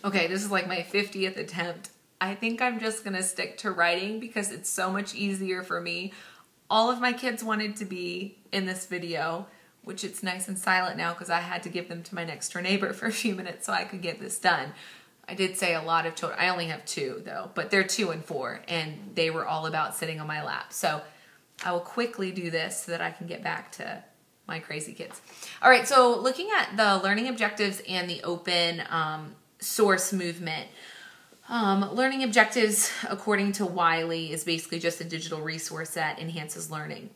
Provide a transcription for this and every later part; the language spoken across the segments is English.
Okay, this is like my 50th attempt. I think I'm just gonna stick to writing because it's so much easier for me. All of my kids wanted to be in this video, which it's nice and silent now because I had to give them to my next door neighbor for a few minutes so I could get this done. I did say a lot of children. I only have 2 though, but they're 2 and 4, and they were all about sitting on my lap. So I will quickly do this so that I can get back to my crazy kids. All right, so looking at the learning objectives and the open source movement. Learning objectives, according to Wiley, is basically just a digital resource that enhances learning.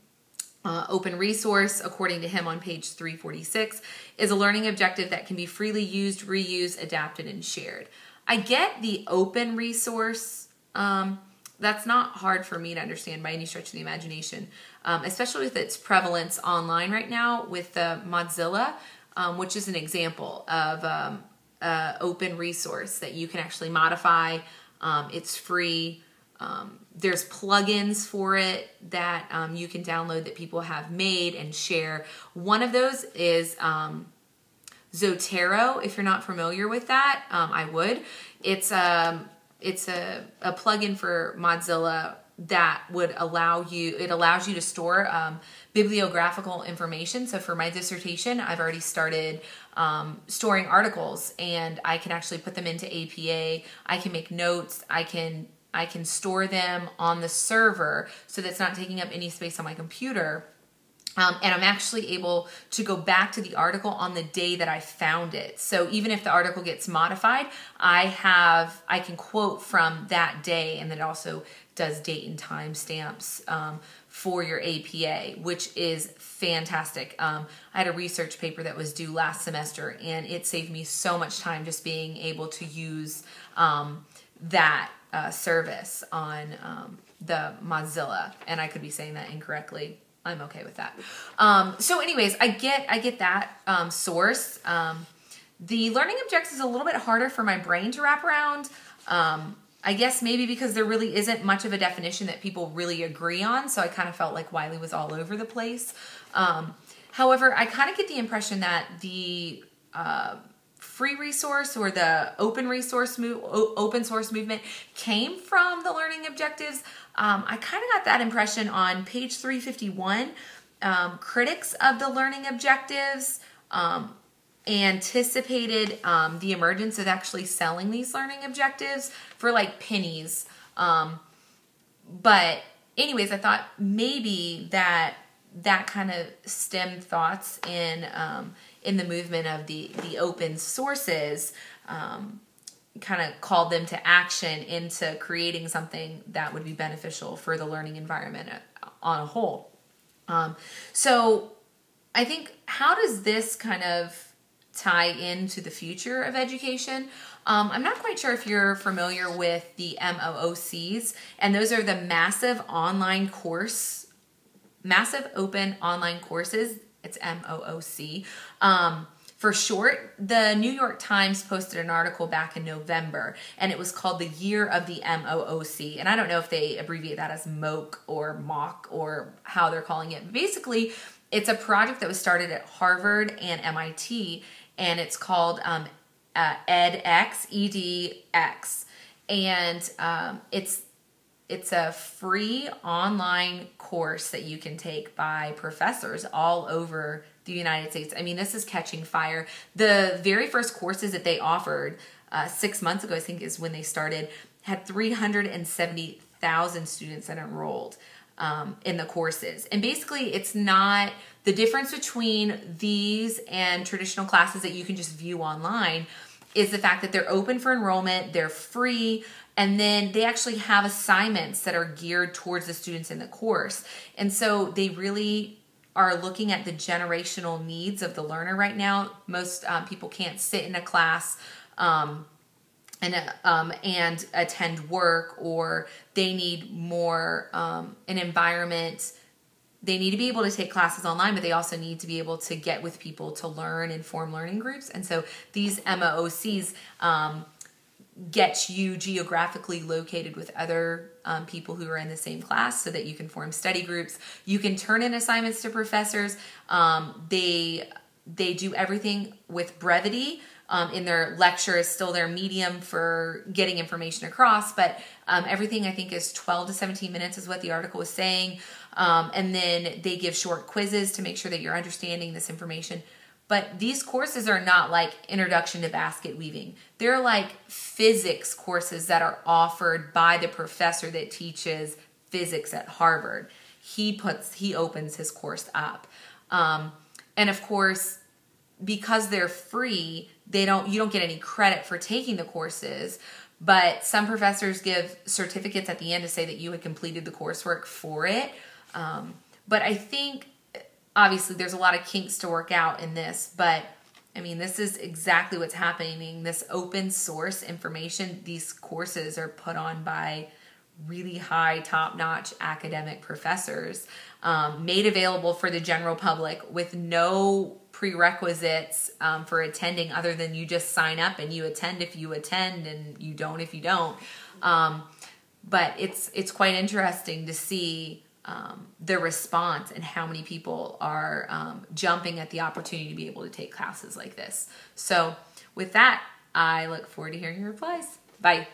Open resource, according to him on page 346, is a learning objective that can be freely used, reused, adapted, and shared. I get the open resource. That's not hard for me to understand by any stretch of the imagination, especially with its prevalence online right now with Mozilla, which is an example of open resource that you can actually modify. It's free. There's plugins for it that you can download that people have made and share. One of those is Zotero. If you're not familiar with that, I would. It's a plugin for Mozilla that would allow you, it allows you to store bibliographical information. So for my dissertation, I've already started storing articles, and I can actually put them into APA. I can make notes. I can store them on the server so that's not taking up any space on my computer. And I'm actually able to go back to the article on the day that I found it. So even if the article gets modified, I can quote from that day, and then it also does date and time stamps for your APA, which is fantastic. I had a research paper that was due last semester, and it saved me so much time just being able to use that service on the Mozilla. And I could be saying that incorrectly. I'm okay with that. So anyways, I get that source. The learning objectives is a little bit harder for my brain to wrap around. I guess maybe because there really isn't much of a definition that people really agree on. So I kind of felt like Wiley was all over the place. However, I kind of get the impression that the free resource or the open source movement came from the learning objectives. I kind of got that impression on page 351. Critics of the learning objectives anticipated the emergence of actually selling these learning objectives for like pennies. But anyways, I thought maybe that kind of stemmed thoughts in the movement of the open sources, kind of called them to action into creating something that would be beneficial for the learning environment on a whole. So I think, how does this kind of tie into the future of education? I'm not quite sure if you're familiar with the MOOCs, and those are the massive open online courses. It's MOOC. For short, the New York Times posted an article back in November, and it was called The Year of the MOOC. And I don't know if they abbreviate that as MOOC or MOOC or how they're calling it. It's a project that was started at Harvard and MIT, and it's called EDX, EDX. And it's a free online course that you can take by professors all over the United States. I mean, this is catching fire. The very first courses that they offered 6 months ago, I think is when they started, had 370,000 students that enrolled in the courses. And basically, it's not the difference between these and traditional classes that you can just view online is the fact that they're open for enrollment, they're free, and then they actually have assignments that are geared towards the students in the course. And so they really are looking at the generational needs of the learner right now. Most people can't sit in a class and attend work, or they need more an environment. They need to be able to take classes online, but they also need to be able to get with people to learn and form learning groups. And so these MOOCs get you geographically located with other people who are in the same class so that you can form study groups. You can turn in assignments to professors. They do everything with brevity. in their lecture is still their medium for getting information across, but everything I think is 12 to 17 minutes is what the article was saying. And then they give short quizzes to make sure that you're understanding this information. But these courses are not like Introduction to Basket Weaving. They're like physics courses that are offered by the professor that teaches physics at Harvard. He opens his course up. And of course, because they're free, you don't get any credit for taking the courses, but some professors give certificates at the end to say that you had completed the coursework for it. But I think, obviously, there's a lot of kinks to work out in this, but I mean, this is exactly what's happening. This open source information, these courses are put on by really high, top-notch academic professors, made available for the general public with no prerequisites for attending other than you just sign up and you attend if you attend and you don't if you don't. But it's quite interesting to see the response and how many people are jumping at the opportunity to be able to take classes like this. So with that, I look forward to hearing your replies. Bye.